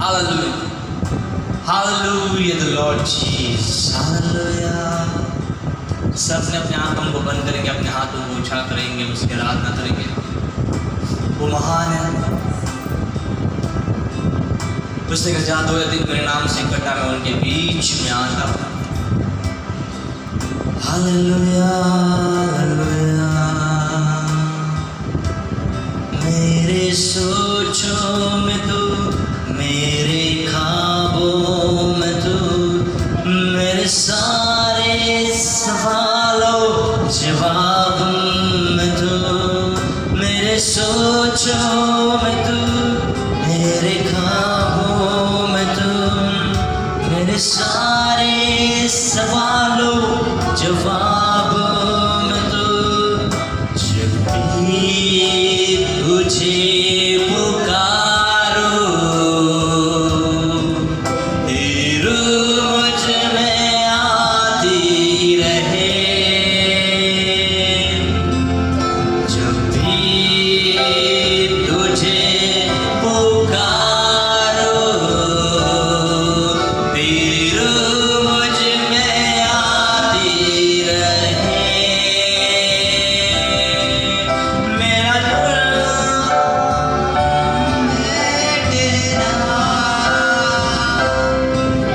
Hallelujah. Hallelujah, the Lord Jesus. Hallelujah. सबने अपने आंखों को बंद करेंगे, अपने हाथों को ऊंचा करेंगे, उसकी आराधना करेंगे। वो महान है। उसने कहा जहाँ 2 या 3 मेरे नाम से इकट्ठा मैं उनके बीच में आता हूँ। Hallelujah, hallelujah. मेरे सोचों में तू, मेरे ख्वाबों में तू, मेरे सारे सवालों जवाब में तू, मेरे सोचों में तू, मेरे ख्वाबों में तू, मेरे सारे सवालों जवाब में तू। जब भी तुझे पुकारो तेरू मुझ में आती रहे। जब भी तुझे पुकारो तेरू मुझ में आती रहे। मेरा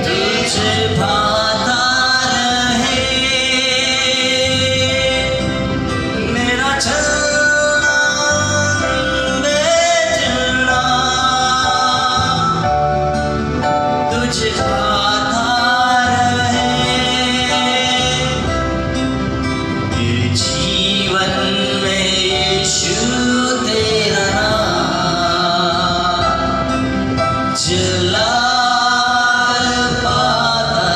तुझे भाता रहे। मेरा चलना बेचना तुझे भाता रहे। मेरे जीवन में यीशु तेरा नाम जला पाता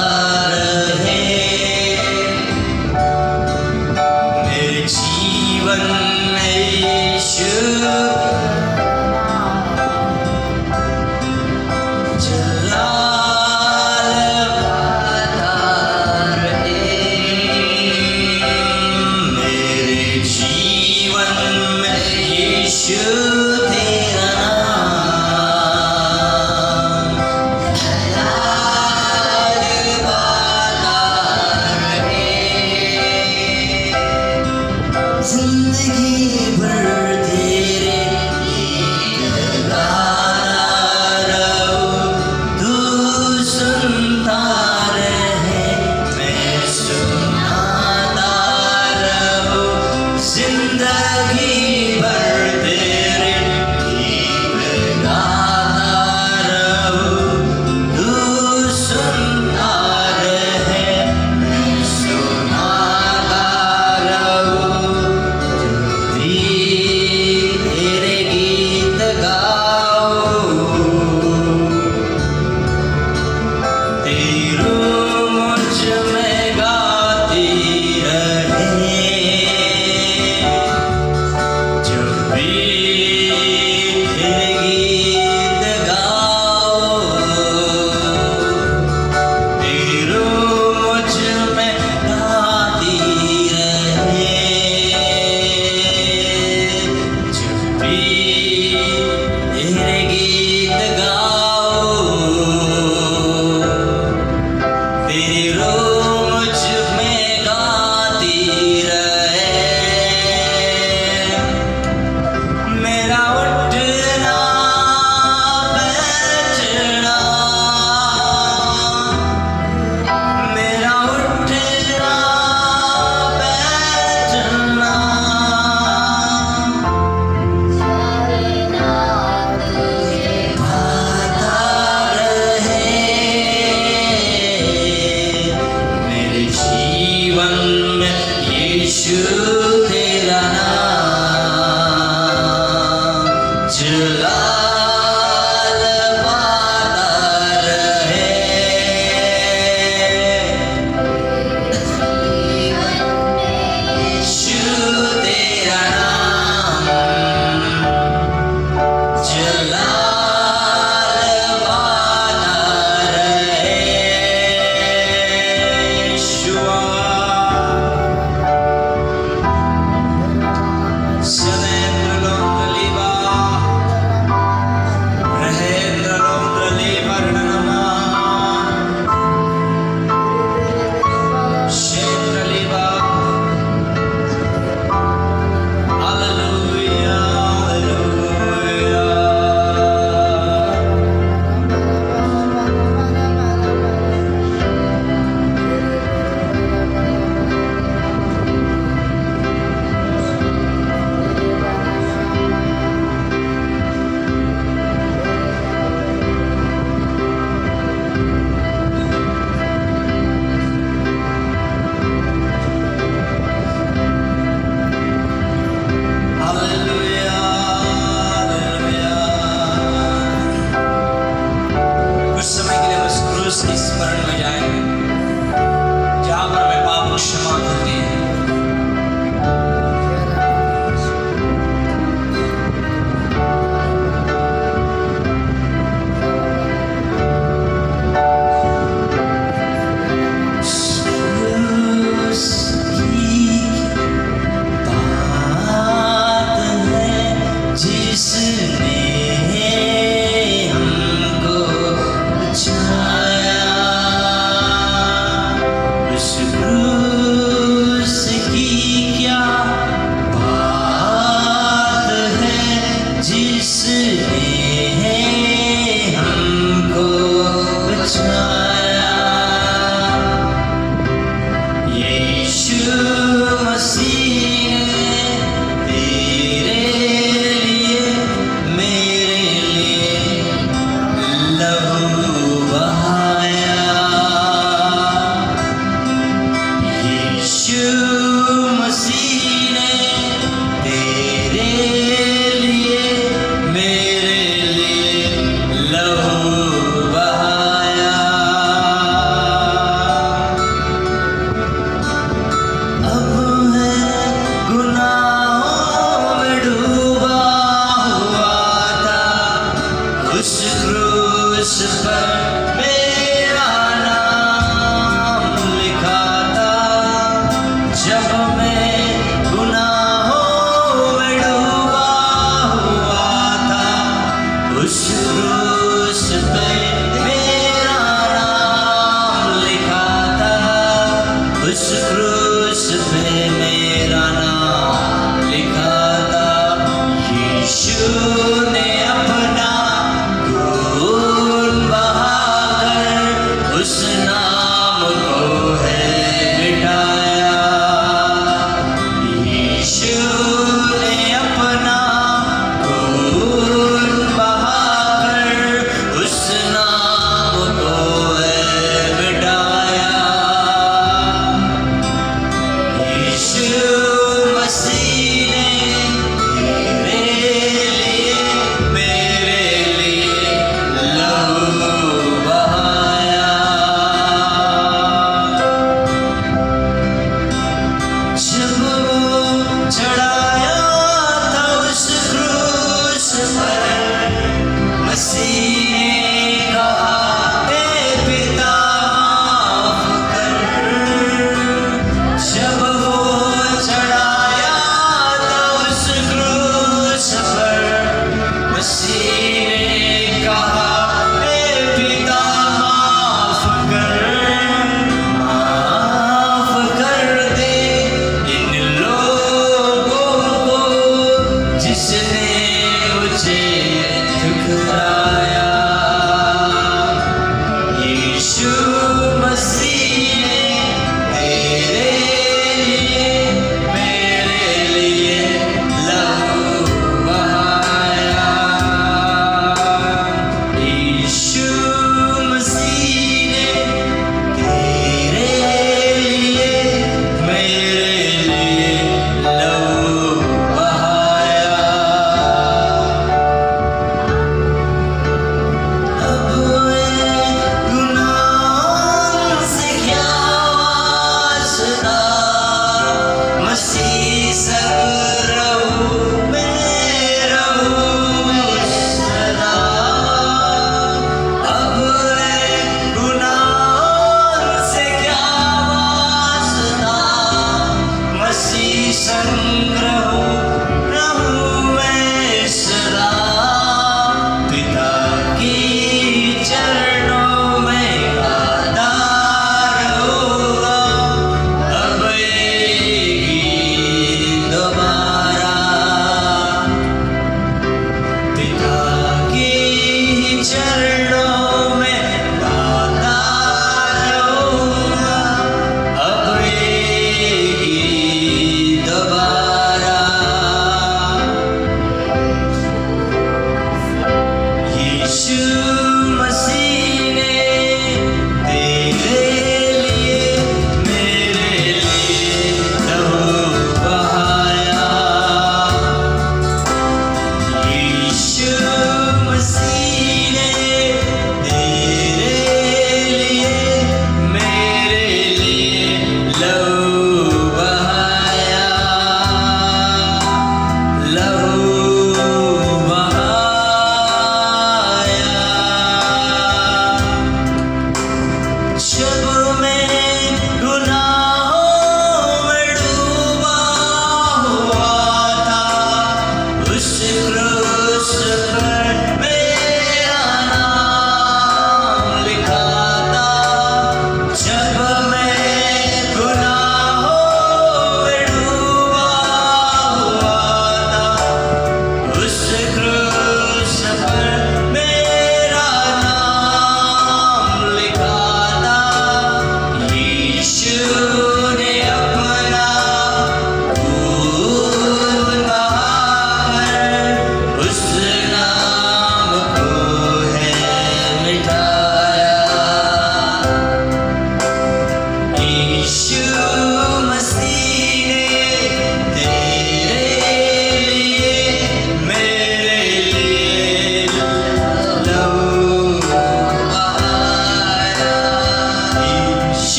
रहे। मेरे जीवन में यीशु जला पाता रहे। मेरे जीवन में यीशु तेरा नाम जिंदगी भर तेरे गीत गाता रहूं। तू सुनता रहे, मैं सुनाता रहूं। जिंदगी भर तेरे गीत गाता रहूं। तू सुनता रहे, मैं सुनाता रहूं। जब भी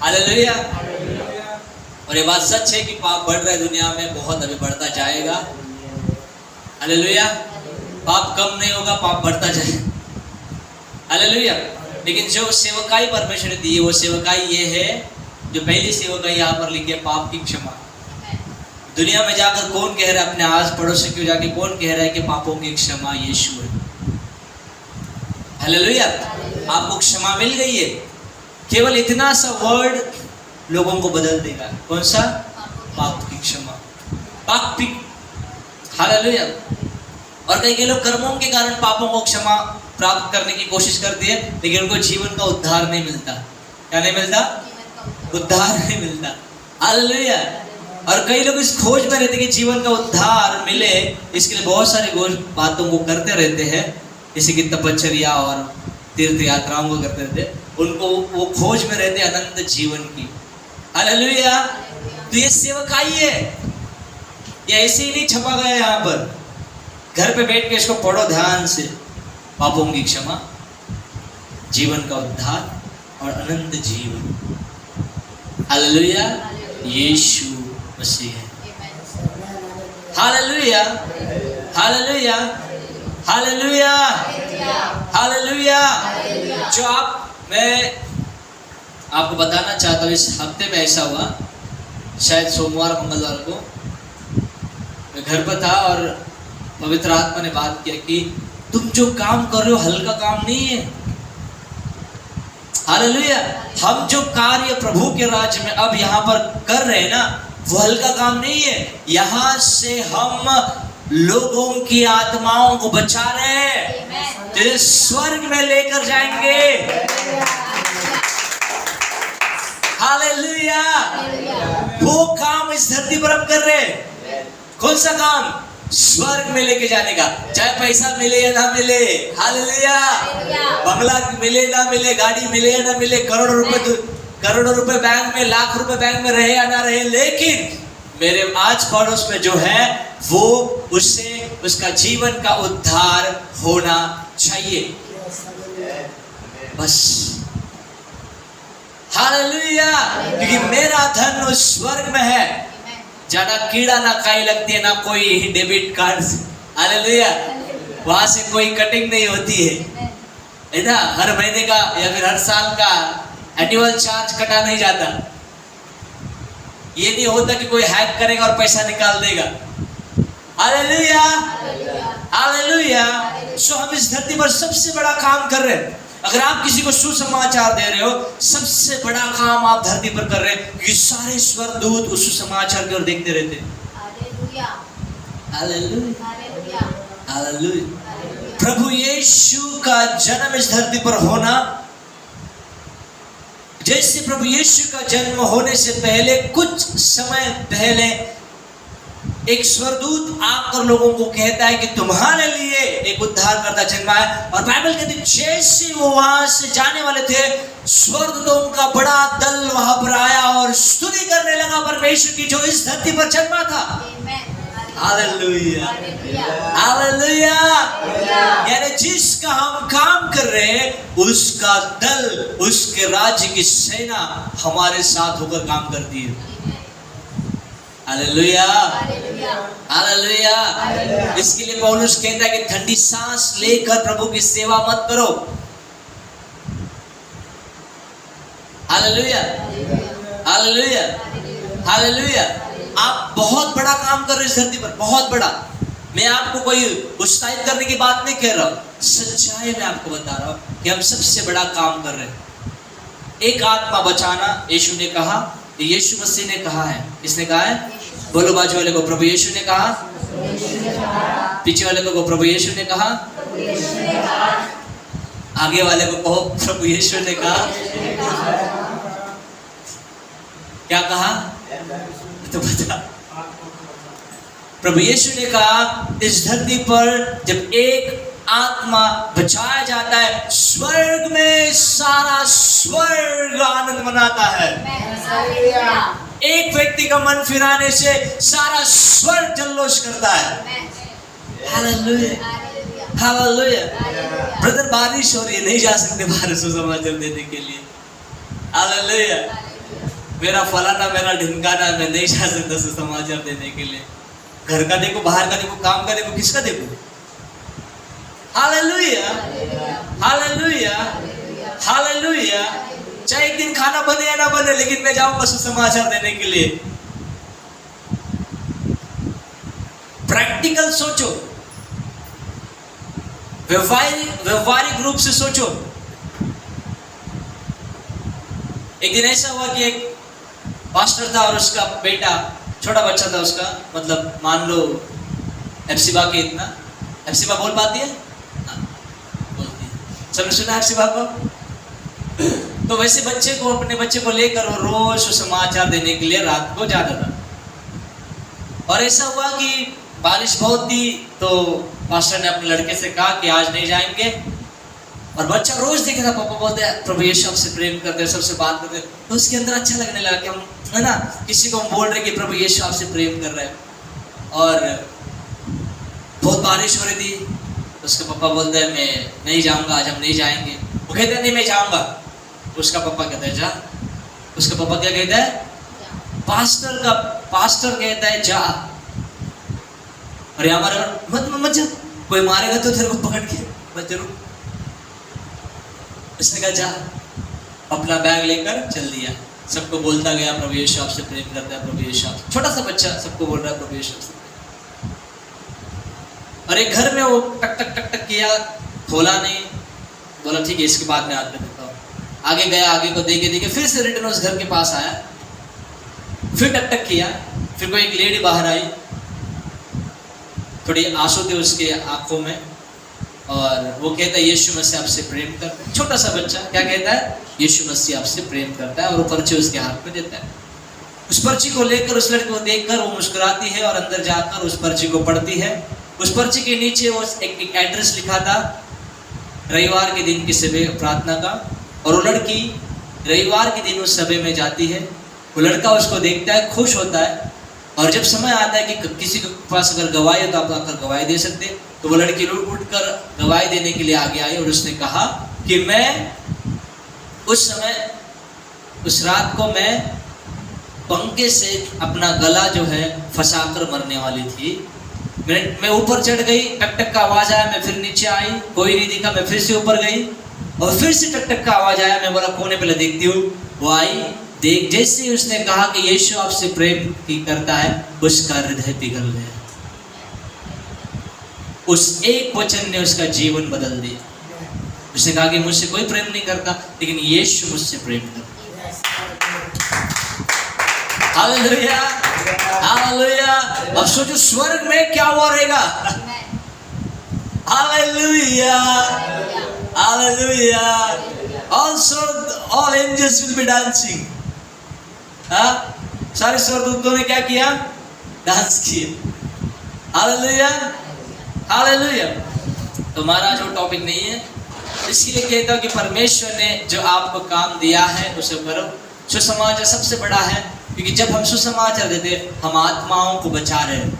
हालेलुया। और ये बात सच है कि पाप बढ़ रहा है दुनिया में, बहुत अभी बढ़ता जाएगा। हालेलुया। पाप कम नहीं होगा, पाप बढ़ता जाएगा। हालेलुया। लेकिन जो सेवकाई परमेश्वर ने दी है, वो सेवकाई ये है, जो पहली सेवकाई यहाँ पर लिखी है, पाप की क्षमा। दुनिया में जाकर कौन कह रहा है, अपने आस पड़ोस क्यों जाके कौन कह रहा है कि पापों की क्षमा यीशु है? हालेलुया। आपको क्षमा मिल गई है। केवल इतना सा वर्ड लोगों को बदल देगा। कौन सा? पाप की क्षमा, पाप की। हालेलुया। और कई लोग कर्मों के कारण पापों को क्षमा प्राप्त करने की कोशिश करते हैं, लेकिन उनको जीवन का उद्धार नहीं मिलता। क्या नहीं मिलता? उद्धार नहीं मिलता। हालेलुया। और कई लोग इस खोज में रहते हैं कि जीवन का उद्धार मिले, इसके लिए बहुत सारी बातों को करते रहते हैं, जैसे कि तपश्चर्या और तीर्थ यात्राओं को करते रहते। उनको वो खोज में रहते अनंत जीवन की। हालेलुया। तो ये सेवकाई है, ये ऐसे ही नहीं छपा गया यहाँ पर। घर पे बैठ के इसको पढ़ो ध्यान से। पापों की क्षमा, जीवन का उद्धार और अनंत जीवन। हालेलुया। यीशु मसीह है। हालेलुया। हालेलुया। हालेलुया। हालेलुया। जो मैं आपको बताना चाहता हूँ, इस हफ्ते में ऐसा हुआ, शायद सोमवार मंगलवार को मैं घर पर था और पवित्र आत्मा ने बात किया कि तुम जो काम कर रहे हो हल्का काम नहीं है। हालेलुया। हम जो कार्य प्रभु के राज्य में अब यहाँ पर कर रहे हैं ना, वो हल्का काम नहीं है। यहाँ से हम लोगों की आत्माओं को बचा रहे हैं, तेरे स्वर्ग में लेकर जाएंगे। हालेलुया। वो काम इस धरती पर हम कर रहे हैं। कौन सा काम? स्वर्ग में लेके जाने का। चाहे पैसा मिले या ना मिले, हालेलुया, बंगला मिले ना मिले, गाड़ी मिले या ना मिले, करोड़ों रुपए बैंक में, लाख रुपए बैंक में रहे या ना रहे, लेकिन मेरे आज पड़ोस में जो है वो उससे उसका जीवन का उद्धार होना चाहिए, बस। हालेलुया। क्योंकि मेरा धन उस स्वर्ग में है, ज्यादा कीड़ा ना काई लगती है, ना कोई डेबिट कार्ड। हालेलुया। वहां से कोई कटिंग नहीं होती है ना, हर महीने का या फिर हर साल का एनुअल चार्ज कटा नहीं जाता। ये नहीं होता कि कोई हैक करेगा और पैसा निकाल देगा। हालेलुया। हालेलुया। सो हम इस धरती पर सबसे बड़ा काम कर रहे हैं। अगर आप किसी को सुसमाचार दे रहे हो, सबसे बड़ा काम आप धरती पर कर रहे हैं, क्योंकि सारे स्वर्गदूत उस सुसमाचार की ओर देखते रहते हैं। हालेलुया। हालेलुया। हालेलुया। प्रभु यीशु का जन्म इस धरती पर होना, जैसे प्रभु यीशु का जन्म होने से पहले कुछ समय पहले एक स्वर्गदूत आकर लोगों को कहता है कि तुम्हारे लिए एक उद्धारकर्ता जन्मा है। और बाइबल कहती है जैसे वो वहां से जाने वाले थे, स्वर्गदूतों का बड़ा दल वहां पर आया और स्तुति करने लगा परमेश्वर की, जो इस धरती पर जन्मा था। हालेलुया। हालेलुया। यानी जिसका हम काम कर रहे हैं, उसका दल, उसके राज्य की सेना हमारे साथ होकर काम करती है। हालेलुया। हालेलुया। इसके लिए पौलुस कहता है कि ठंडी सांस लेकर प्रभु की सेवा मत करो। हालेलुया। हालेलुया। हालेलुया। आप बहुत बड़ा काम कर रहे हैं इस धरती पर, बहुत बड़ा। मैं आपको कोई उत्साहित करने की बात नहीं कह रहा हूं, सच्चाई में आपको बता रहा हूं कि हम सबसे बड़ा काम कर रहे हैं। एक आत्मा बचाना यीशु ने कहा, यीशु मसीह ने कहा है। किसने कहा है? बोलो बाजू वाले को, प्रभु यीशु ने कहा। पीछे वाले को प्रभु यीशु ने कहा। आगे वाले को कहो प्रभु यीशु ने कहा। क्या कहा तो बता। प्रभु यीशु ने कहा इस धरती पर जब एक आत्मा बचाया जाता है, स्वर्ग में सारा स्वर्ग आनंद मनाता है। एक व्यक्ति का मन फिराने से सारा स्वर्ग जल्लोष करता है। हालेलुया। हालेलुया। ब्रदर बारिश हो रही है, नहीं जा सकते बाहर सुसमाचार देने के लिए। हालेलुया। मेरा फलाना मेरा ढिमकाना, मैं नहीं जा सकता सुसमाचार देने के लिए। घर का देखो, बाहर का देखो, काम का देखो, किसका देखो? Hallelujah, hallelujah, hallelujah. चाहे एक दिन खाना बने या ना बने, लेकिन मैं जाऊंगा सुसमाचार देने के लिए। प्रैक्टिकल सोचो, व्यवहारिक रूप से सोचो। एक दिन ऐसा हुआ कि एक पास्टर था और उसका बेटा, छोटा बच्चा था उसका, मतलब मान लो एफसीबा के इतना। एफसीबा बोल पाती है? बोलती है। सबने सुना एफसीबा को? तो वैसे बच्चे को, अपने बच्चे को लेकर वो रोज सुसमाचार देने के लिए रात को जाता था। और ऐसा हुआ कि बारिश बहुत थी, तो पास्टर ने अपने लड़के से कहा कि आज नहीं जाएंगे। और बच्चा रोज देखे था, पापा बोलते हैं प्रभु यीशु आपसे प्रेम करते हैं, सबसे बात करते हैं। तो उसके अंदर अच्छा लगने लगा कि हम, है ना, किसी को हम बोल रहे कि प्रभु यीशु आपसे प्रेम कर रहे हैं। और बहुत बारिश हो रही थी, उसके पापा बोलते हैं मैं नहीं जाऊंगा, आज हम नहीं जाएंगे। वो कहते हैं नहीं मैं जाऊंगा। उसका पापा कहता है जा। उसका पापा क्या कहता है? पास्टर कहता है जा। अरे हमारा मत जा, कोई मारेगा तो तेरे को पकड़ के मत जरूर। उसने कहा जा, अपना बैग लेकर चल दिया। सबको बोलता गया प्रभु यीशु आपसे प्रेम करता है, प्रभु यीशु आपसे। छोटा सा बच्चा सबको बोल रहा है प्रभु यीशु आपसे। और एक घर में वो टक टक टक टक किया, खोला नहीं, बोला ठीक है इसके बाद में हाथ में देता हूँ। आगे गया, आगे को देखे देखे फिर से रिटर्न उस घर के पास आया, फिर टक टक किया। फिर कोई एक लेडी बाहर आई, थोड़ी आंसू थे उसके आंखों में, और वो कहता है यीशु मसीह आपसे प्रेम करता है। छोटा सा बच्चा क्या कहता है? यीशु मसीह आपसे प्रेम करता है। और वो पर्ची उसके हाथ में देता है। उस पर्ची को लेकर उस लड़के को देखकर वो मुस्कुराती है और अंदर जाकर उस पर्ची को पढ़ती है। उस पर्ची के नीचे वो एक एड्रेस लिखा था, रविवार के दिन की सभा प्रार्थना का। और वो लड़की रविवार के दिन उस सभा में जाती है। वो लड़का उसको देखता है, खुश होता है। और जब समय आता है कि किसी के पास अगर गवाही है तो आप आकर गवाही दे सकते, तो वो लड़की उठकर गवाही देने के लिए आगे आई। और उसने कहा कि मैं उस समय, उस रात को मैं पंखे से अपना गला जो है फंसाकर मरने वाली थी। मैं ऊपर चढ़ गई, टक टक का आवाज आया, मैं फिर नीचे आई, कोई नहीं दिखा, मैं फिर से ऊपर गई और फिर से टक टक का आवाज आया। मैं बोला कोने पहले देखती हूँ। वो आई, देख जैसे ही उसने कहा कि यीशु आपसे प्रेम करता है, उसका हृदय पिघल गया। उस एक वचन ने उसका जीवन बदल दिया। उसने कहा कि मुझसे कोई प्रेम नहीं करता, लेकिन यीशु मुझसे प्रेम करता। Hallelujah, hallelujah. अब सोचो स्वर्ग में क्या हुआ रहेगा। Hallelujah, hallelujah. Also all angels will be dancing. हाँ, सारे स्वर्गदूतों ने क्या किया? डांस किया। Hallelujah, hallelujah. तुम्हारा जो टॉपिक नहीं है, इसलिए कहता हूँ कि परमेश्वर ने जो आपको काम दिया है उसे करो। सुसमाचार सबसे बड़ा है, क्योंकि जब हम सुसमाचार देते हम आत्माओं को बचा रहे हैं,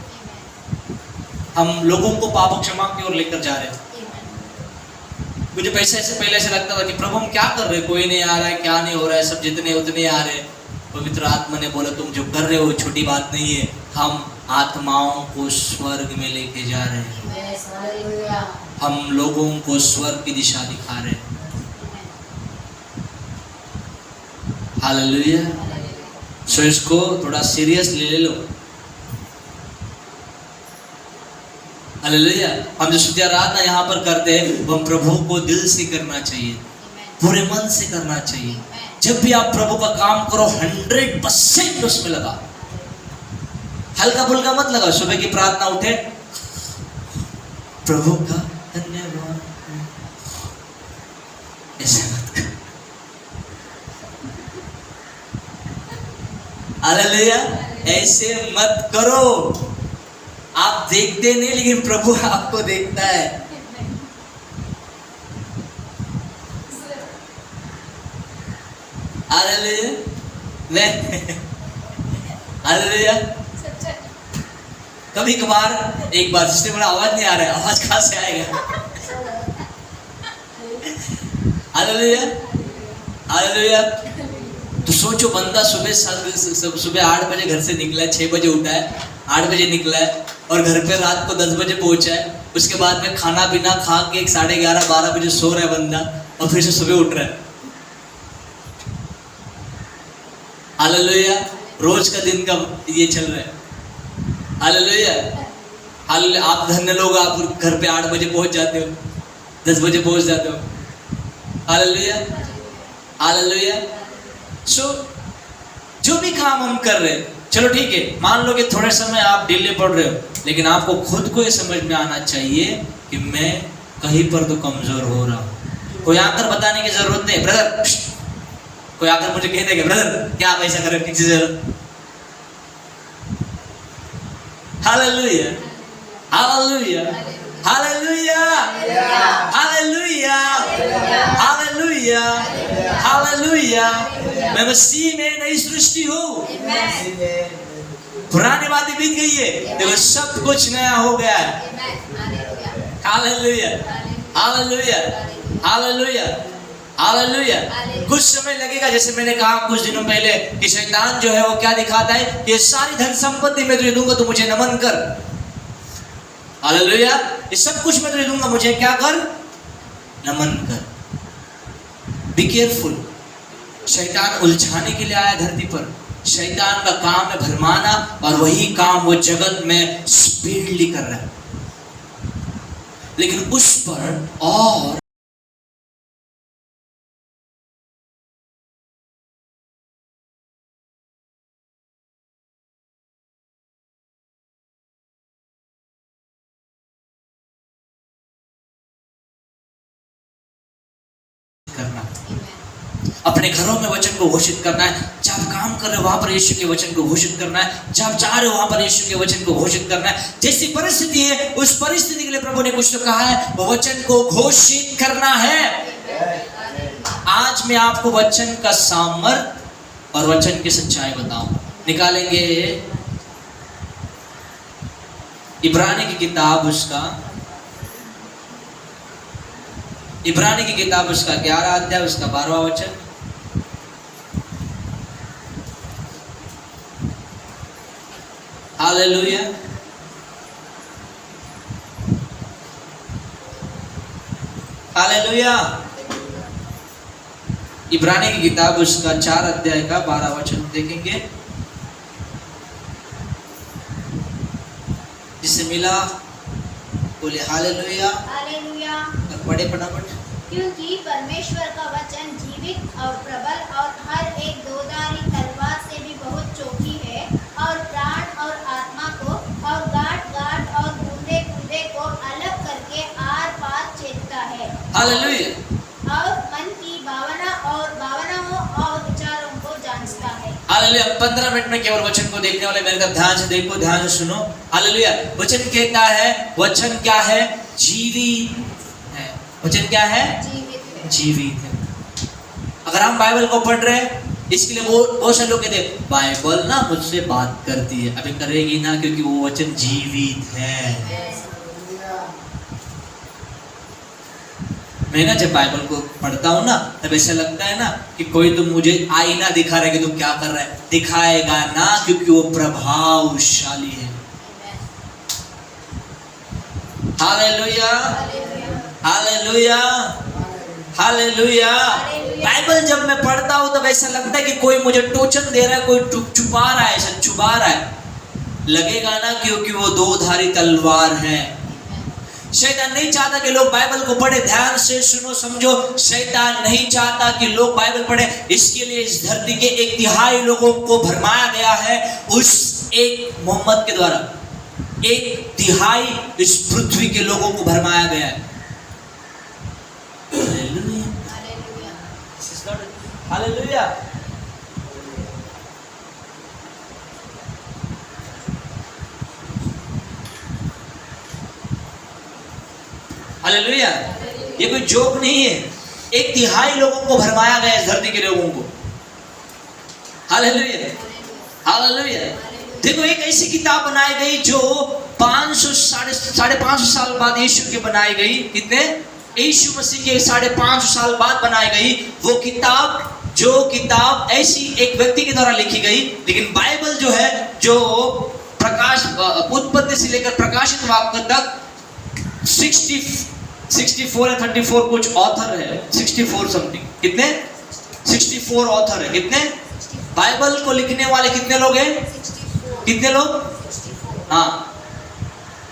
हम लोगों को पाप क्षमा की ओर लेकर जा रहे हैं। मुझे पैसे से पहले से लगता था कि प्रभु हम क्या कर रहे हैं, कोई नहीं आ रहा है, क्या नहीं हो रहा है, सब जितने उतने आ रहे हैं। पवित्र आत्मा ने बोला तुम जो कर रहे हो छोटी बात नहीं है, हम आत्माओं को स्वर्ग में लेके जा रहे हैं, हम लोगों को स्वर्ग की दिशा दिखा रहे हैं। हालेलुया। सो इसको थोड़ा सीरियसली ले लो। हालेलुया। हम जो स्तुति आराधना यहाँ पर करते हैं, वो हम प्रभु को दिल से करना चाहिए, पूरे मन से करना चाहिए। जब भी आप प्रभु का काम करो 100% उसमें लगा, हल्का फुल्का मत लगा। सुबह की प्रार्थना उठे, प्रभु का धन्यवाद, ऐसे मत करो। हालेलुया, ऐसे मत करो। आप देखते नहीं, लेकिन प्रभु आपको देखता है। Hallelujah, hallelujah. कभी कभार एक बार जिसने बड़ा आवाज नहीं आ रहा है, आवाज कहां से आएगा? Hallelujah, hallelujah. तो सोचो बंदा सुबह 8 बजे घर से निकला है, 6 बजे उठा है, 8 बजे निकला है और घर पे रात को 10 बजे पहुंचा है। उसके बाद में खाना पीना खा के 11:30 12 बजे सो रहा है बंदा और फिर से सुबह उठ रहा है। हालेलुया, रोज का दिन का ये चल रहा है। Hallelujah, hallelujah. आप धन्य लोग, आप घर पे 8 बजे पहुंच जाते हो, 10 बजे पहुंच जाते हो। Hallelujah, hallelujah. सो जो भी काम हम कर रहे हैं, चलो ठीक है, मान लो कि थोड़े समय आप ढीले पड़ रहे हो, लेकिन आपको खुद को ये समझ में आना चाहिए कि मैं कहीं पर तो कमजोर हो रहा हूं। कोई आकर बताने की जरूरत नहीं, ब्रदर, कोई आकर मुझे कह देगा ब्रदर क्या आप ऐसा करें, ठीक से। Hallelujah, hallelujah, hallelujah, hallelujah, hallelujah, hallelujah. मैं मसीह में नई सृष्टि हूँ, पुरानी बातें बीत गई है, देखो सब कुछ नया हो गया है। Hallelujah, hallelujah, hallelujah, hallelujah. कुछ समय लगेगा, जैसे मैंने कहा कुछ दिनों पहले कि शैतान जो है वो क्या दिखाता है, ये सारी धन संपत्ति मैं तुझे दूंगा, तू मुझे नमन कर। हालेलुया, ये सब कुछ मैं तुझे दूंगा, मुझे क्या कर, नमन कर। बी केयरफुल, शैतान उलझाने के लिए आया धरती पर। शैतान का काम है भरमाना, और वही काम वो जगत में स्पीडली कर रहा है। लेकिन उस पर और करना, अपने घरों में वचन को घोषित करना है। जब काम कर रहे हो वहां पर यीशु के वचन को घोषित करना है। जब जा रहे हो वहां पर यीशु के वचन को घोषित करना है। जैसी परिस्थिति है उस परिस्थिति के लिए प्रभु ने कुछ तो कहा है, वो वचन को घोषित करना है। आज मैं आपको वचन का सामर्थ और वचन की सच्चाई बताऊं। निकालेंगे इब्रानी की किताब, उसका इब्रानी की किताब, उसका 11 अध्याय, उसका 12वां वचन। Hallelujah, hallelujah. इब्रानी की किताब, उसका 4 अध्याय का 12वां वचन देखेंगे। जिसे मिला बोले हालेलुया, हालेलुया। पढ़े फटाफट। क्योंकि परमेश्वर का वचन जीवित और प्रबल और हर एक दोधारी तलवार से भी बहुत चौकी है, और प्राण और आत्मा को और गांठ और गुर्दे को अलग करके आर पार चेतता है। हालेलुया। और मन की भावनाओं और विचारों को जांचता है। हालेलुया। 15 मिनट में केवल वचन को देखने वाले मेरे तरफ ध्यान से देखो, ध्यान से सुनो। हालेलुया। वचन कहता है, वचन क्या है, जीवित है। वचन क्या है, जीवित है। अगर हम बाइबल को पढ़ रहे हैं, इसके लिए बहुत से लोग कहते हैं बाइबल ना मुझसे बात करती है। अभी करेगी ना, क्योंकि वो वचन जीवित है। मैं ना जब बाइबल को पढ़ता हूँ ना, तब ऐसा लगता है ना कि कोई तो मुझे आईना दिखा रहा है कि तू क्या कर रहा है। दिखाएगा ना, क्योंकि वो प्रभावशाली है। Hallelujah, hallelujah, hallelujah. बाइबल जब मैं पढ़ता हूँ तब ऐसा लगता है कि कोई मुझे टोचन दे रहा है, कोई छुपा रहा है, ऐसा छुपा रहा है। लगेगा ना, क्योंकि वो दो धारी तलवार है। शैतान नहीं चाहता कि लोग बाइबल को पढ़े। ध्यान से सुनो, समझो। शैतान नहीं चाहता कि लोग बाइबल पढ़े। इसके लिए इस धरती के 1/3 लोगों को भरमाया गया है उस एक मोहम्मद के द्वारा। 1/3 इस पृथ्वी के लोगों को भरमाया गया है। हालेलुया। हालेलुया। ये कोई जोक नहीं है। 1/3 लोगों को भरमाया गया इस धरती के लोगों को। Hallelujah, hallelujah. देखो, एक ऐसी किताब बनाई गई जो 550 साल बाद यीशु के बनाई गई। कितने? यीशु मसीह के 550 साल बाद बनाई गई वो किताब जो किताब ऐसी एक व्यक्ति के द्वारा लिखी गई, लेकिन बाइबल जो है, जो प्रकाश उत्पत्ति से लेकर प्रकाशित वाक्य तक 64 या 34 कुछ ऑथर है, 64 समथिंग, कितने 64 ऑथर है। कितने बाइबल को लिखने वाले कितने लोग हैं? कितने लोग? हाँ,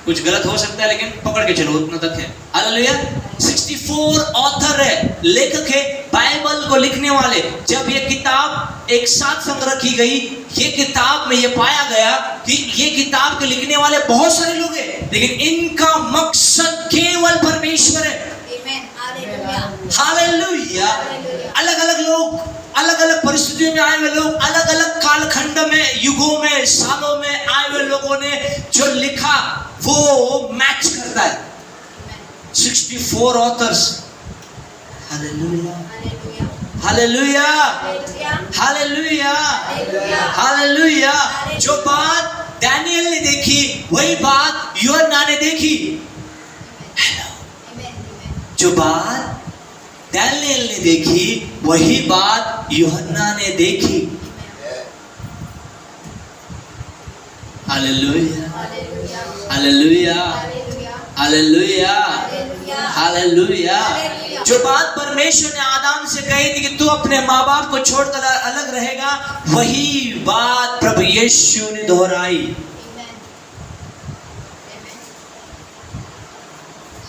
कुछ गलत हो सकता है लेकिन पकड़ के चलो, उतना तक है। हालेलुया। 64 ऑथर है, लेखक है बाइबल को लिखने वाले। जब ये किताब एक साथ संग्रह की गई, ये किताब में ये पाया गया कि ये किताब के लिखने वाले बहुत सारे लोग हैं, लेकिन इनका मकसद केवल परमेश्वर है। हालेलुया। अलग अलग लोग, अलग अलग परिस्थितियों में आए हुए लोग, अलग अलग कालखंड में, युगों में, सालों में आए हुए लोगों ने जो लिखा वो मैच करता है। 64 authors. Hallelujah, hallelujah, hallelujah, hallelujah. जो बात दानियल ने देखी वही बात यूहन्ना ने देखी। जो बात दानियल ने देखी वही बात यूहन्ना ने देखी। Hallelujah, hallelujah, hallelujah, hallelujah. जो बात परमेश्वर ने आदम से कही थी कि तू अपने माँ बाप को छोड़कर अलग रहेगा, वही बात प्रभु यीशु ने दोहराई।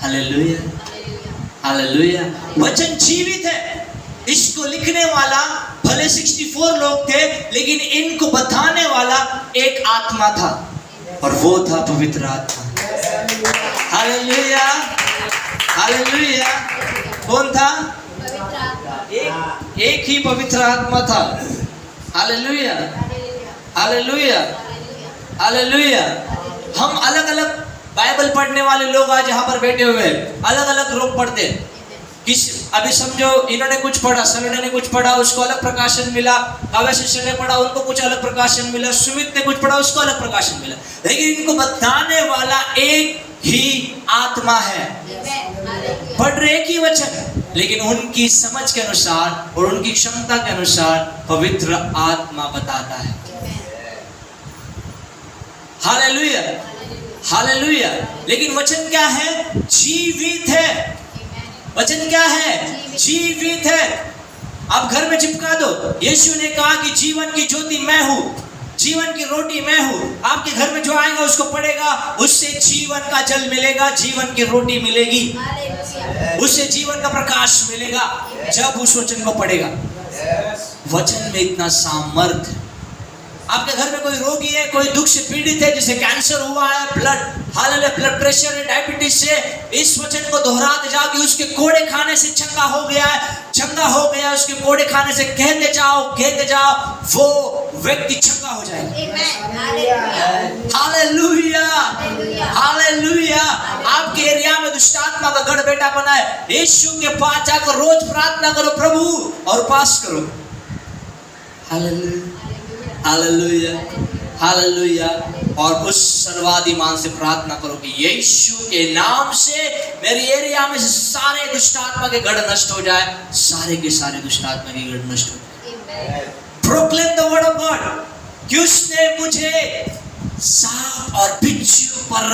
Hallelujah, hallelujah. वचन जीवित है। इसको लिखने वाला भले 64 लोग थे, लेकिन इनको बताने वाला एक आत्मा था, और वो था पवित्र आत्मा। Hallelujah, hallelujah. कौन था? एक ही पवित्र आत्मा था। Hallelujah, hallelujah, hallelujah. हम अलग अलग बाइबल पढ़ने वाले लोग आज यहाँ पर बैठे हुए हैं, अलग अलग लोग पढ़ते हैं। अभी समझो इन्होंने कुछ पढ़ा, सलोने ने कुछ पढ़ा, उसको अलग प्रकाशन मिला, काव्य शिष्य ने पढ़ा, उनको कुछ अलग प्रकाशन मिला, सुमित ने कुछ पढ़ा, उसको अलग प्रकाशन मिला, लेकिन इनको बताने वाला एक ही आत्मा है। पढ़ रहे एक ही वचन, लेकिन उनकी समझ के अनुसार और उनकी क्षमता के अनुसार पवित्र आत्मा बताता है। Hallelujah, hallelujah. लेकिन वचन क्या है? जीवित है। वचन क्या है? जीवित है। अब घर में चिपका दो। यीशु ने कहा कि जीवन की ज्योति मैं हूं, जीवन की रोटी मैं हूं। आपके घर में जो आएगा उसको पढ़ेगा, उससे जीवन का जल मिलेगा, जीवन की रोटी मिलेगी, उससे जीवन का प्रकाश मिलेगा जब उस वचन को पढ़ेगा। वचन में इतना सामर्थ्य। आपके घर में कोई रोगी है, कोई दुख से पीड़ित है, जिसे कैंसर हुआ है, ब्लड प्रेशर है, डायबिटीज से, इस वचन को दोहराते जाओ कि उसके कोड़े खाने से चंगा हो गया है, चंगा हो गया, उसके कोड़े खाने से कहते जाओ, वो व्यक्ति चंगा हो जाएगा। Hallelujah, hallelujah. आपके एरिया में दुष्ट आत्मा का गढ़ बेटा बना है, यीशु के पास जाकर रोज प्रार्थना करो प्रभु, और पास करो। Hallelujah, hallelujah, hallelujah. और उस सर्वाधिमान से प्रार्थना करो कि यीशु के नाम से मेरे एरिया में से सारे दुष्ट आत्मा के गढ़ नष्ट हो जाए, सारे के सारे दुष्ट आत्मा के गढ़ नष्ट हो जाए। Proclaim the word of God, कि उसने मुझे सांप और बिच्छू पर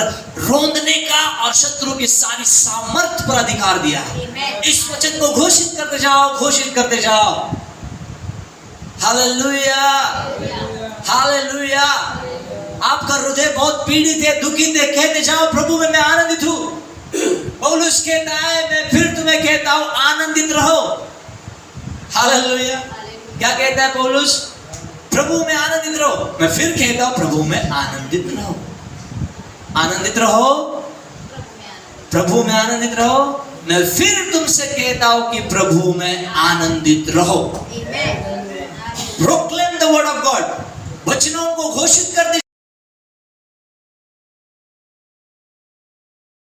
रोंदने का और शत्रु की सारी सामर्थ्य पर अधिकार दिया है। इस वचन को घोषित करते जाओ, घोषित करते जाओ। Hallelujah, hallelujah. आपका हृदय बहुत पीड़ित है, दुखित है, कहते जाओ प्रभु में मैं आनंदित हूँ। पौलुस कहता है मैं फिर तुम्हें कहता हूँ आनंदित रहो। हालेलुया। क्या कहता है पौलुस? प्रभु में आनंदित रहो। मैं फिर कहता हूँ प्रभु में आनंदित रहो। आनंदित रहो, प्रभु में आनंदित रहो। मैं फिर तुमसे कहता हूँ कि प्रभु में आनंदित रहो। Proclaim the word of God, वचनों को घोषित कर